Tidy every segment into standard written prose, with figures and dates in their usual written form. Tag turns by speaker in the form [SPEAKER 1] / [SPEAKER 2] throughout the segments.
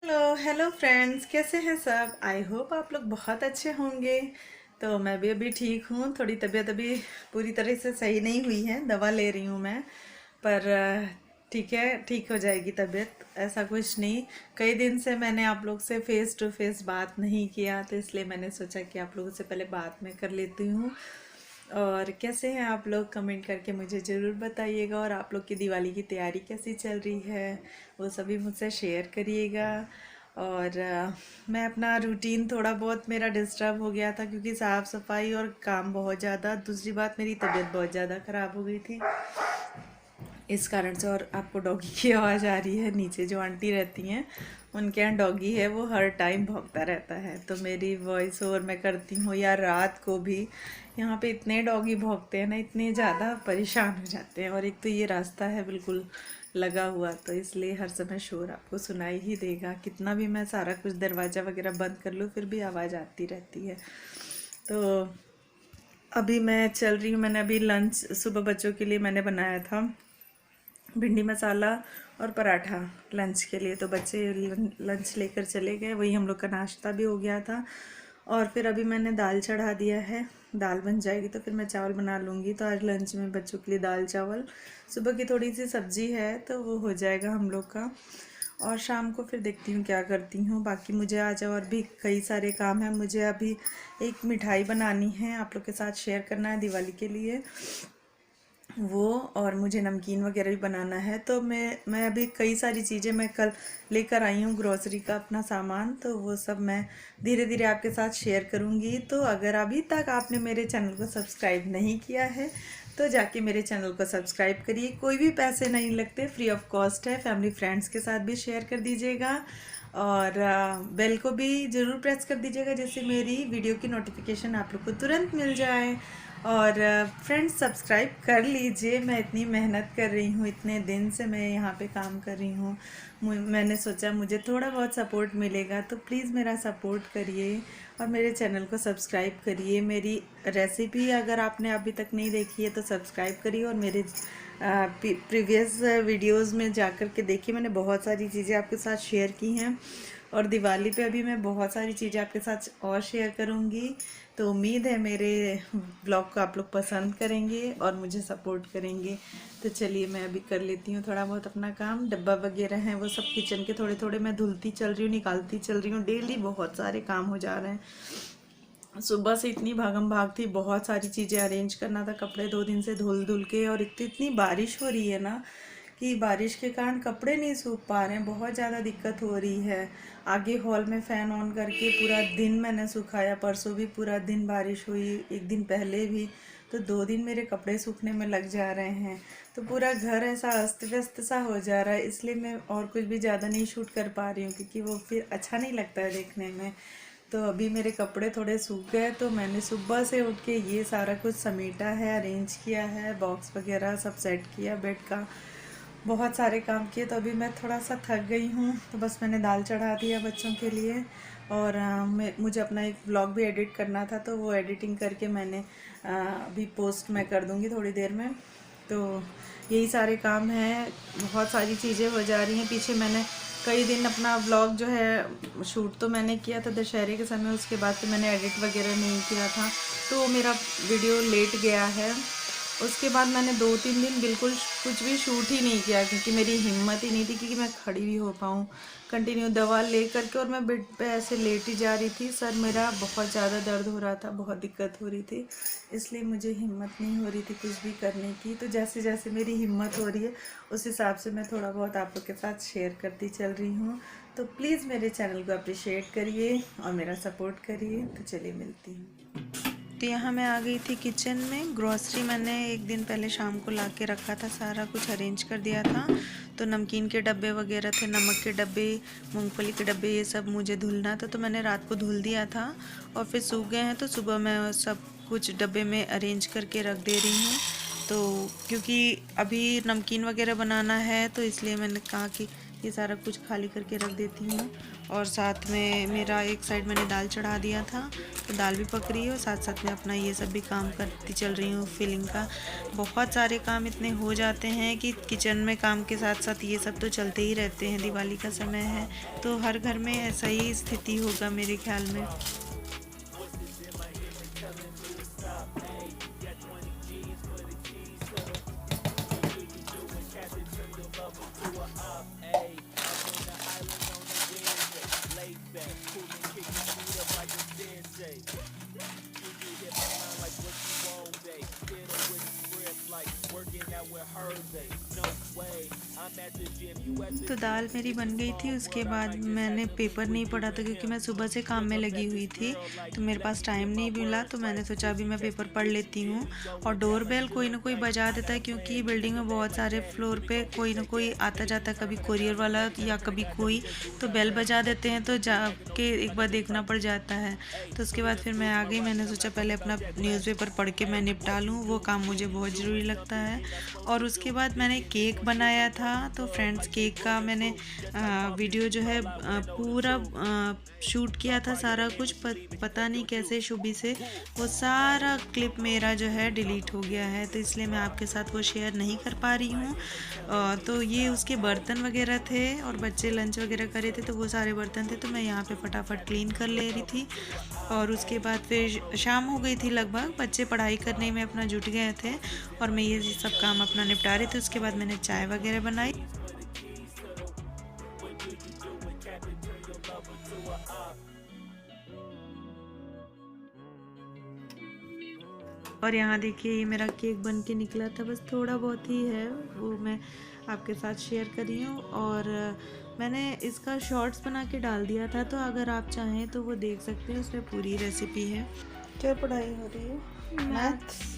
[SPEAKER 1] Hello hello friends, कैसे हैं सब। आई होप आप लोग बहुत अच्छे होंगे। तो मैं भी अभी ठीक हूँ। थोड़ी तबीयत अभी पूरी तरह से सही नहीं हुई है, दवा ले रही हूँ मैं। पर ठीक है, ठीक हो जाएगी तबीयत, ऐसा कुछ नहीं। कई दिन से मैंने आप लोग से फेस टू फेस बात नहीं किया, तो इसलिए मैंने सोचा कि आप लोगों से पहले बात मैं कर लेती हूँ। और कैसे हैं आप लोग, कमेंट करके मुझे ज़रूर बताइएगा। और आप लोग की दिवाली की तैयारी कैसी चल रही है, वो सभी मुझसे शेयर करिएगा। और मैं अपना रूटीन थोड़ा बहुत मेरा डिस्टर्ब हो गया था, क्योंकि साफ़ सफाई और काम बहुत ज़्यादा, दूसरी बात मेरी तबीयत बहुत ज़्यादा ख़राब हो गई थी इस कारण से। और आपको डॉगी की आवाज़ आ रही है, नीचे जो आंटी रहती हैं उनके यहाँ डॉगी है, वो हर टाइम भौंकता रहता है। तो मेरी वॉइस ओवर मैं करती हूँ या रात को भी, यहाँ पे इतने डॉगी भौंकते हैं ना, इतने ज़्यादा परेशान हो जाते हैं। और एक तो ये रास्ता है बिल्कुल लगा हुआ, तो इसलिए हर समय शोर आपको सुनाई ही देगा। कितना भी मैं सारा कुछ दरवाज़ा वगैरह बंद कर लूँ, फिर भी आवाज़ आती रहती है। तो अभी मैं चल रही हूँ। मैंने अभी लंच सुबह बच्चों के लिए मैंने बनाया था भिंडी मसाला और पराठा लंच के लिए। तो बच्चे लंच लेकर चले गए, वही हम लोग का नाश्ता भी हो गया था। और फिर अभी मैंने दाल चढ़ा दिया है, दाल बन जाएगी तो फिर मैं चावल बना लूँगी। तो आज लंच में बच्चों के लिए दाल चावल, सुबह की थोड़ी सी सब्जी है तो वो हो जाएगा हम लोग का। और शाम को फिर देखती हूँ क्या करती हूँ। बाकी मुझे आज और भी कई सारे काम हैं। मुझे अभी एक मिठाई बनानी है, आप लोग के साथ शेयर करना है दिवाली के लिए वो। और मुझे नमकीन वगैरह भी बनाना है। तो मैं अभी कई सारी चीज़ें मैं कल लेकर आई हूँ, ग्रोसरी का अपना सामान। तो वो सब मैं धीरे धीरे आपके साथ शेयर करूँगी। तो अगर अभी तक आपने मेरे चैनल को सब्सक्राइब नहीं किया है तो जाके मेरे चैनल को सब्सक्राइब करिए। कोई भी पैसे नहीं लगते, फ्री ऑफ कॉस्ट है। फैमिली फ्रेंड्स के साथ भी शेयर कर दीजिएगा। और बेल को भी ज़रूर प्रेस कर दीजिएगा, जिससे मेरी वीडियो की नोटिफिकेशन आप लोग को तुरंत मिल जाए। और फ्रेंड्स, सब्सक्राइब कर लीजिए। मैं इतनी मेहनत कर रही हूँ, इतने दिन से मैं यहाँ पे काम कर रही हूँ। मैंने सोचा मुझे थोड़ा बहुत सपोर्ट मिलेगा, तो प्लीज़ मेरा सपोर्ट करिए और मेरे चैनल को सब्सक्राइब करिए। मेरी रेसिपी अगर आपने अभी तक नहीं देखी है तो सब्सक्राइब करिए। और मेरे प्रीवियस वीडियोस में जाकर के देखिए, मैंने बहुत सारी चीज़ें आपके साथ शेयर की हैं। और दिवाली पे अभी मैं बहुत सारी चीज़ें आपके साथ और शेयर करूँगी। तो उम्मीद है मेरे ब्लॉग को आप लोग पसंद करेंगे और मुझे सपोर्ट करेंगे। तो चलिए मैं अभी कर लेती हूँ थोड़ा बहुत अपना काम। डब्बा वगैरह हैं वो सब किचन के थोड़े थोड़े मैं धुलती चल रही हूँ, निकालती चल रही हूँ। डेली बहुत सारे काम हो जा रहे हैं। सुबह से इतनी भागम भाग थी, बहुत सारी चीज़ें अरेंज करना था। कपड़े 2 दिन से धुल धुल के, और इतनी बारिश हो रही है ना कि बारिश के कारण कपड़े नहीं सूख पा रहे हैं, बहुत ज़्यादा दिक्कत हो रही है। आगे हॉल में फ़ैन ऑन करके पूरा दिन मैंने सुखाया। परसों भी पूरा दिन बारिश हुई, एक दिन पहले भी। तो 2 दिन मेरे कपड़े सूखने में लग जा रहे हैं। तो पूरा घर ऐसा अस्त व्यस्त सा हो जा रहा है, इसलिए मैं और कुछ भी ज़्यादा नहीं शूट कर पा रही हूँ, क्योंकि वो फिर अच्छा नहीं लगता है देखने में। तो अभी मेरे कपड़े थोड़े सूख गए, तो मैंने सुबह से उठ के ये सारा कुछ समेटा है, अरेंज किया है, बॉक्स वगैरह सब सेट किया बेड का। बहुत सारे काम किए। तो अभी मैं थोड़ा सा थक गई हूँ, तो बस मैंने दाल चढ़ा दिया बच्चों के लिए। और मुझे अपना एक व्लॉग भी एडिट करना था, तो वो एडिटिंग करके मैंने अभी पोस्ट मैं कर दूँगी थोड़ी देर में। तो यही सारे काम हैं, बहुत सारी चीज़ें हो जा रही हैं। पीछे मैंने कई दिन अपना व्लॉग जो है शूट तो मैंने किया था दशहरे के समय, उसके बाद फिर मैंने एडिट वगैरह नहीं किया था, तो मेरा वीडियो लेट गया है। उसके बाद मैंने 2-3 दिन बिल्कुल कुछ भी शूट ही नहीं किया, क्योंकि मेरी हिम्मत ही नहीं थी कि मैं खड़ी भी हो पाऊँ कंटिन्यू दवा ले करके। और मैं बेड पे ऐसे लेट ही जा रही थी, सर मेरा बहुत ज़्यादा दर्द हो रहा था, बहुत दिक्कत हो रही थी, इसलिए मुझे हिम्मत नहीं हो रही थी कुछ भी करने की। तो जैसे जैसे मेरी हिम्मत हो रही है उस हिसाब से मैं थोड़ा बहुत आप लोग के साथ शेयर करती चल रही हूँ। तो प्लीज़ मेरे चैनल को अप्रिशिएट करिए और मेरा सपोर्ट करिए। तो चलिए मिलती हूँ। तो यहाँ मैं आ गई थी किचन में। ग्रॉसरी मैंने एक दिन पहले शाम को ला के रखा था, सारा कुछ अरेंज कर दिया था। तो नमकीन के डब्बे वगैरह थे, नमक के डब्बे, मूंगफली के डब्बे, ये सब मुझे धुलना था, तो मैंने रात को धुल दिया था और फिर सूख गए हैं। तो सुबह मैं सब कुछ डब्बे में अरेंज करके रख दे रही हूँ। तो क्योंकि अभी नमकीन वगैरह बनाना है, तो इसलिए मैंने कहा कि ये सारा कुछ खाली करके रख देती हूँ। और साथ में मेरा एक साइड मैंने दाल चढ़ा दिया था, तो दाल भी पक रही है और साथ साथ में अपना ये सब भी काम करती चल रही हूँ फिलिंग का। बहुत सारे काम इतने हो जाते हैं कि किचन में काम के साथ साथ ये सब तो चलते ही रहते हैं। दिवाली का समय है तो हर घर में ऐसा ही स्थिति होगा मेरे ख्याल में। तो दाल मेरी बन गई थी। उसके बाद मैंने पेपर नहीं पढ़ा था क्योंकि मैं सुबह से काम में लगी हुई थी, तो मेरे पास टाइम नहीं मिला। तो मैंने सोचा अभी मैं पेपर पढ़ लेती हूँ। और डोर बेल कोई ना कोई बजा देता है क्योंकि बिल्डिंग में बहुत सारे फ्लोर पे कोई ना कोई आता जाता, कभी कोरियर वाला या कभी कोई, तो बेल बजा देते हैं, तो जाके एक बार देखना पड़ जाता है। तो उसके बाद फिर मैं आ गई। मैंने सोचा पहले अपना न्यूज़पेपर पढ़ के मैं निपटा लूँ, वो काम मुझे बहुत ज़रूरी लगता है। और उसके बाद मैंने केक बनाया था। तो फ्रेंड्स, केक का मैंने वीडियो जो है पूरा शूट किया था सारा कुछ। पता नहीं कैसे शुभी से वो सारा क्लिप मेरा जो है डिलीट हो गया है, तो इसलिए मैं आपके साथ वो शेयर नहीं कर पा रही हूँ। तो ये उसके बर्तन वगैरह थे और बच्चे लंच वगैरह करे थे, तो वो सारे बर्तन थे, तो मैं यहाँ पे फटाफट क्लीन कर ले रही थी। और उसके बाद फिर शाम हो गई थी लगभग, बच्चे पढ़ाई करने में अपना जुट गए थे और मैं ये सब काम अपना निपटा रही थी। उसके बाद मैंने चाय वगैरह बनाई। और यहाँ देखिए ये मेरा केक बन के निकला था, बस थोड़ा बहुत ही है, वो मैं आपके साथ शेयर कर रही हूँ। और मैंने इसका शॉर्ट्स बना के डाल दिया था, तो अगर आप चाहें तो वो देख सकते हैं, उसमें पूरी रेसिपी है। क्या पढ़ाई हो रही है? मैथ्स।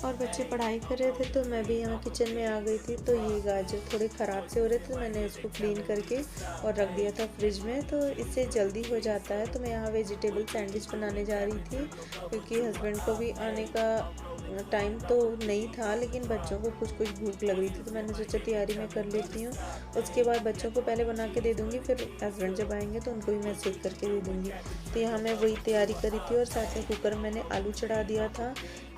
[SPEAKER 1] और बच्चे पढ़ाई कर रहे थे तो मैं भी यहाँ किचन में आ गई थी। तो ये गाजर थोड़े ख़राब से हो रहे थे, मैंने इसको क्लीन करके और रख दिया था फ्रिज में, तो इससे जल्दी हो जाता है। तो मैं यहाँ वेजिटेबल सैंडविच बनाने जा रही थी क्योंकि हस्बैंड को भी आने का टाइम तो नहीं था, लेकिन बच्चों को कुछ कुछ भूख लग रही थी, तो मैंने सोचा तैयारी मैं कर लेती हूँ। उसके बाद बच्चों को पहले बना के दे दूँगी, फिर हस्बैंड जब आएंगे तो उनको भी मैं सेक करके दे दूँगी। तो यहाँ मैं वही तैयारी करी थी। और साथ में कुकर में मैंने आलू चढ़ा दिया था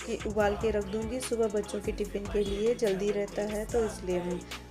[SPEAKER 1] कि उबाल के रख दूँगी, सुबह बच्चों के टिफ़िन के लिए जल्दी रहता है, तो इसलिए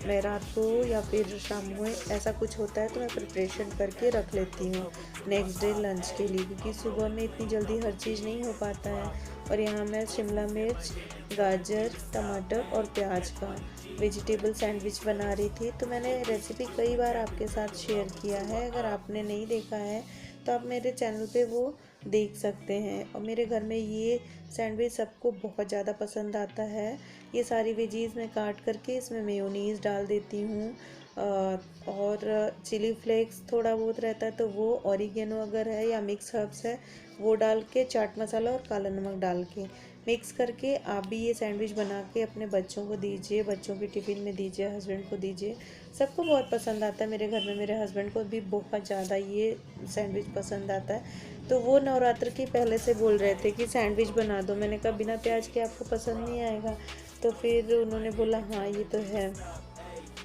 [SPEAKER 1] मैं रात को या फिर शाम में ऐसा कुछ होता है तो मैं प्रिपरेशन करके रख लेती हूँ नेक्स्ट डे लंच के लिए, क्योंकि सुबह में इतनी जल्दी हर चीज़ नहीं हो पाता है। और यहाँ मैं शिमला मिर्च, गाजर, टमाटर और प्याज का वेजिटेबल सैंडविच बना रही थी। तो मैंने रेसिपी कई बार आपके साथ शेयर किया है, अगर आपने नहीं देखा है तो आप मेरे चैनल पे वो देख सकते हैं। और मेरे घर में ये सैंडविच सबको बहुत ज़्यादा पसंद आता है। ये सारी वेजीज़ मैं काट करके इसमें मेयोनीज़ डाल देती हूँ और चिली फ्लेक्स थोड़ा बहुत रहता है तो वो, ऑरिगेनो अगर है या मिक्स हर्ब्स है वो डाल के, चाट मसाला और काला नमक डाल के मिक्स करके आप भी ये सैंडविच बना के अपने बच्चों को दीजिए, बच्चों के टिफ़िन में दीजिए, हस्बैंड को दीजिए, सबको बहुत पसंद आता है। मेरे घर में मेरे हस्बैंड को भी बहुत ज़्यादा ये सैंडविच पसंद आता है। तो वो नवरात्र की पहले से बोल रहे थे कि सैंडविच बना दो। मैंने कहा बिना प्याज के आपको पसंद नहीं आएगा, तो फिर उन्होंने बोला हाँ ये तो है।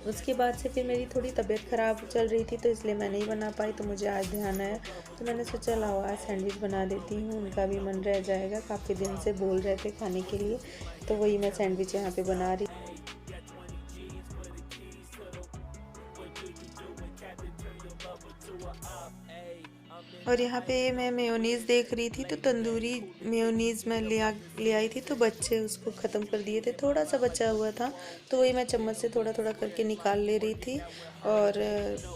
[SPEAKER 1] उसके बाद से फिर मेरी थोड़ी तबीयत ख़राब चल रही थी तो इसलिए मैं नहीं बना पाई, तो मुझे आज ध्यान आया तो मैंने सोचा लाओ आज सैंडविच बना देती हूँ, उनका भी मन रह जाएगा, काफ़ी दिन से बोल रहे थे खाने के लिए, तो वही मैं सैंडविच यहाँ पे बना रही। और यहाँ पे मैं मेयोनीज़ देख रही थी, तो तंदूरी मेयोनीज़ मैं ले आई थी, तो बच्चे उसको ख़त्म कर दिए थे, थोड़ा सा बचा हुआ था, तो वही मैं चम्मच से थोड़ा थोड़ा करके निकाल ले रही थी। और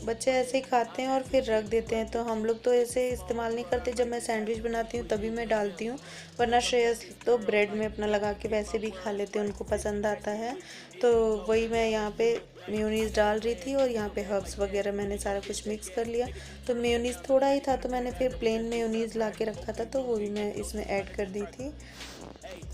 [SPEAKER 1] बच्चे ऐसे ही खाते हैं और फिर रख देते हैं, तो हम लोग तो ऐसे इस्तेमाल नहीं करते। जब मैं सैंडविच बनाती हूँ तभी मैं डालती हूँ, वरना श्रेयस तो ब्रेड में अपना लगा के वैसे भी खा लेते हैं, उनको पसंद आता है। तो वही मैं यहाँ पे मेयोनीज़ डाल रही थी और यहाँ पे हर्ब्स वगैरह मैंने सारा कुछ मिक्स कर लिया। तो मेयोनीज़ थोड़ा ही था तो मैंने फिर प्लेन मेयोनीज़ ला के रखा था, तो वो भी मैं इसमें ऐड कर दी थी।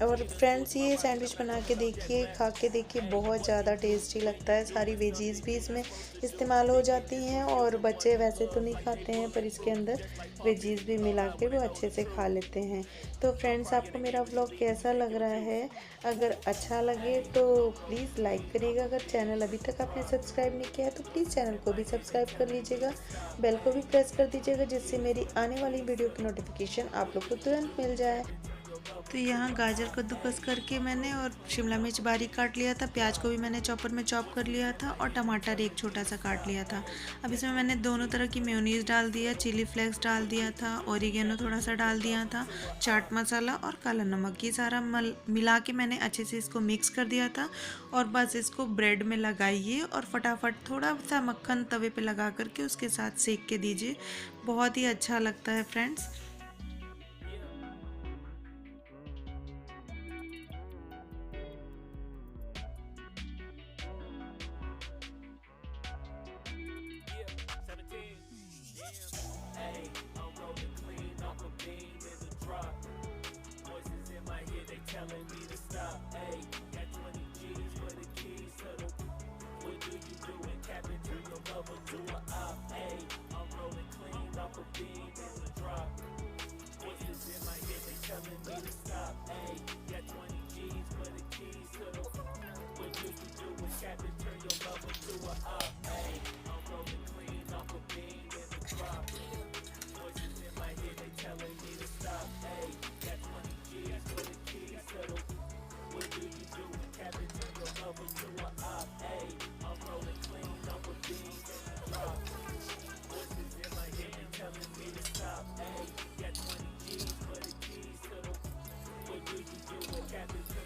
[SPEAKER 2] और फ्रेंड्स ये सैंडविच बना के देखिए, खा के देखिए, बहुत ज़्यादा टेस्टी लगता है। सारी वेजीज भी इसमें इस्तेमाल हो जाती हैं और बच्चे वैसे तो नहीं खाते हैं पर इसके अंदर वेजीज भी मिला के वो अच्छे से खा लेते हैं। तो फ्रेंड्स आपको मेरा व्लॉग कैसा लग रहा है? अगर अच्छा लगे तो प्लीज़ लाइक करिएगा। अगर चैनल अभी तक आपने सब्सक्राइब नहीं किया है तो प्लीज़ चैनल को भी सब्सक्राइब कर लीजिएगा, बेल को भी प्रेस कर दीजिएगा जिससे मेरी आने वाली वीडियो की नोटिफिकेशन आप लोग को तुरंत मिल जाए।
[SPEAKER 1] तो यहाँ गाजर कद्दूकस करके मैंने और शिमला मिर्च बारीक काट लिया था, प्याज को भी मैंने चॉपर में चॉप कर लिया था और टमाटर एक छोटा सा काट लिया था। अब इसमें मैंने दोनों तरह की मेयोनीज़ डाल दिया, चिली फ्लेक्स डाल दिया था, ओरिगेनो थोड़ा सा डाल दिया था, चाट मसाला और काला नमक, ये सारा मिला के मैंने अच्छे से इसको मिक्स कर दिया था। और बस इसको ब्रेड में लगाइए और फटाफट थोड़ा सा मक्खन तवे पे लगा करके उसके साथ सेक के दीजिए, बहुत ही अच्छा लगता है फ्रेंड्स।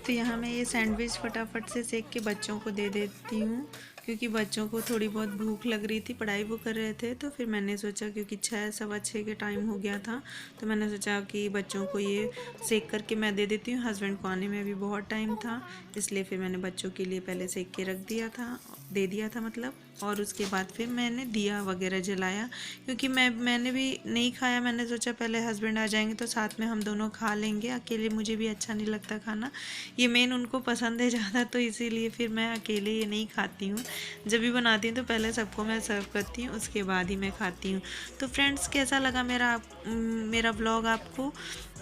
[SPEAKER 1] तो यहाँ मैं ये सैंडविच फटाफट से सेक के बच्चों को दे देती हूँ, क्योंकि बच्चों को थोड़ी बहुत भूख लग रही थी, पढ़ाई वो कर रहे थे। तो फिर मैंने सोचा क्योंकि 6 सवा 6 के टाइम हो गया था तो मैंने सोचा कि बच्चों को ये सेक करके मैं दे देती हूँ। हस्बैंड को आने में भी बहुत टाइम था, इसलिए फिर मैंने बच्चों के लिए पहले सेक के रख दिया था, दे दिया था मतलब। और उसके बाद फिर मैंने दिया वगैरह जलाया, क्योंकि मैंने भी नहीं खाया। मैंने सोचा पहले हस्बैंड आ जाएंगे तो साथ में हम दोनों खा लेंगे, अकेले मुझे भी अच्छा नहीं लगता खाना, ये मेन उनको पसंद है ज़्यादा, तो इसीलिए फिर मैं अकेले ये नहीं खाती हूँ। जब भी बनाती हूँ तो पहले सबको मैं सर्व करती हूँ, उसके बाद ही मैं खाती हूँ। तो फ्रेंड्स कैसा लगा मेरा व्लॉग आपको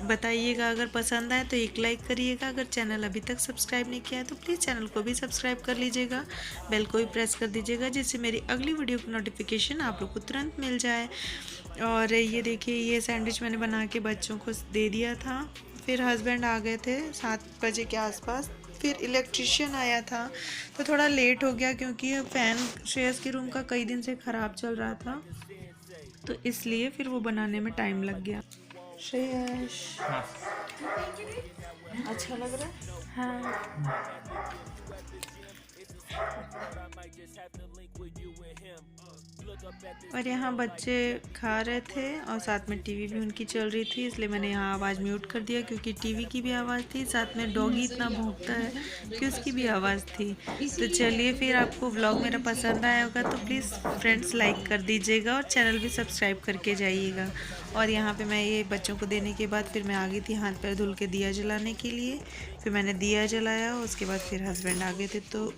[SPEAKER 1] बताइएगा। अगर पसंद आए तो एक लाइक करिएगा, अगर चैनल अभी तक सब्सक्राइब नहीं किया है तो प्लीज़ चैनल को भी सब्सक्राइब कर लीजिएगा, बेल को भी प्रेस कर दीजिएगा जिससे मेरी अगली वीडियो की नोटिफिकेशन आप लोग को तुरंत मिल जाए। और ये देखिए, ये सैंडविच मैंने बना के बच्चों को दे दिया था। फिर हस्बैंड आ गए थे 7 बजे के आसपास, फिर इलेक्ट्रिशियन आया था तो थोड़ा लेट हो गया, क्योंकि फ़ैन श्रेयस के रूम का कई दिन से ख़राब चल रहा था, तो इसलिए फिर वो बनाने में टाइम लग गया। श्रेयस अच्छा लग रहा है? हाँ। और यहाँ बच्चे खा रहे थे और साथ में टीवी भी उनकी चल रही थी, इसलिए मैंने यहाँ आवाज़ म्यूट कर दिया, क्योंकि टीवी की भी आवाज़ थी, साथ में डॉगी इतना भौंकता है कि उसकी भी आवाज़ थी। तो चलिए, फिर आपको व्लॉग मेरा पसंद आया होगा तो प्लीज़ फ्रेंड्स लाइक कर दीजिएगा और चैनल भी सब्सक्राइब करके जाइएगा। और यहाँ पे मैं ये बच्चों को देने के बाद फिर मैं आ गई थी हाथ पैर धुल के दिया जलाने के लिए। फिर मैंने दिया जलाया, उसके बाद फिर हस्बैंड आ गए थे, तो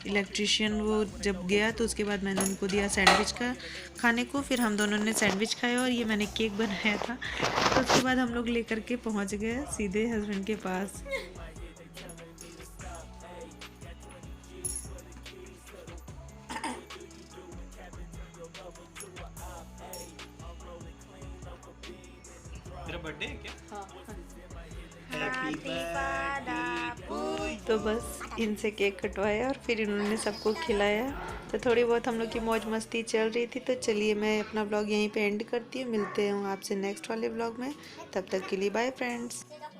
[SPEAKER 1] इलेक्ट्रिशियन वो जब गया तो उसके बाद मैंने उनको दिया सैंडविच का खाने को। फिर हम दोनों ने सैंडविच खाया और ये मैंने केक बनाया था, तो उसके बाद हम लोग लेकर के पहुंच गए सीधे हस्बैंड के पास।
[SPEAKER 3] तेरा बर्थडे है क्या?
[SPEAKER 2] हाँ।
[SPEAKER 3] Happy birthday.
[SPEAKER 1] तो बस इनसे केक कटवाया और फिर इन्होंने सबको खिलाया। तो थोड़ी बहुत हम लोग की मौज मस्ती चल रही थी। तो चलिए मैं अपना ब्लॉग यहीं पे एंड करती हूँ, मिलते हैं आपसे नेक्स्ट वाले ब्लॉग में। तब तक के लिए बाय फ्रेंड्स।